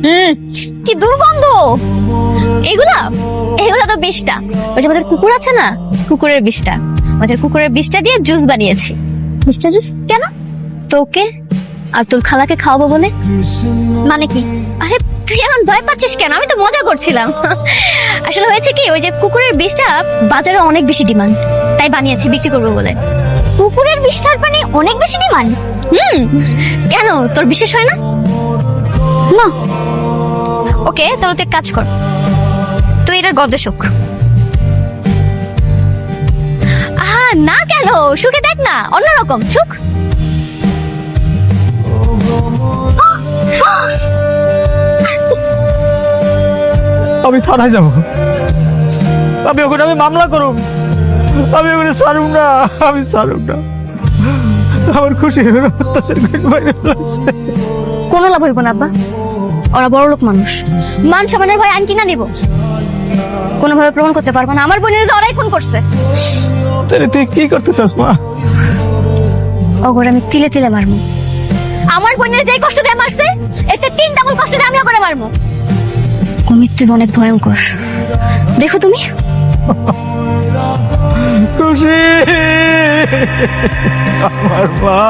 হুম, কি দুর্গন্ধ। এগুলা এগুলা তো বিষটা। ওই যে আমাদের কুকুর আছে না, কুকুরের বিষটা, আমাদের কুকুরের বিষটা দিয়ে জুস বানিয়েছি। মিস্টার জুস কেন? তোকে আর তোর খালাকে খাওয়াবো বলে। মানে কি? আরে তুই এখন ভয় পাচ্ছিস কেন? আমি তো মজা করছিলাম। আসলে হয়েছে কি, ওই যে কুকুরের বিষটা বাজারে অনেক বেশি ডিমান্ড, তাই বানিয়েছি বিক্রি করবো বলে। কুকুরের বিষটার পানি অনেক বেশি ডিমান্ড? কেন, তোর বিশেষ হয় না? না। ওকে, তাহলে তুই এক কাজ কর, তুই এটার গন্ধ শুক। না কেন, শুকে দেখ না, অন্যরকম শুক। আমি থানায় যাব, আমি ওখানে আমি মামলা করুম, আমি ওখানে ছাড়ুম না, আমি ছাড়ুম না। আমার খুশি হলো অত্যাচার করে বাইরে ফেলাইছে। কোনো লাভ হইব না আব্বা, ওরা বড় লোক মানুষ, মান সম্মানের ভয় আইন কিনা নিব। কোনোভাবে প্রমাণ করতে পারবো না আমার বোনের ওরাই খুন করছে। তাহলে তুই কি করতে চাস মা? ওগরে আমি তিলে তিলে মারমু। আমার বোনের যেই কষ্ট দিয়ে মারছে, এতে 3 ডাবল কষ্ট দিয়ে আমিও করে মারমু। মৃত্যু অনেক ভয়ঙ্কর, দেখো তুমি। খুশি আমার মা।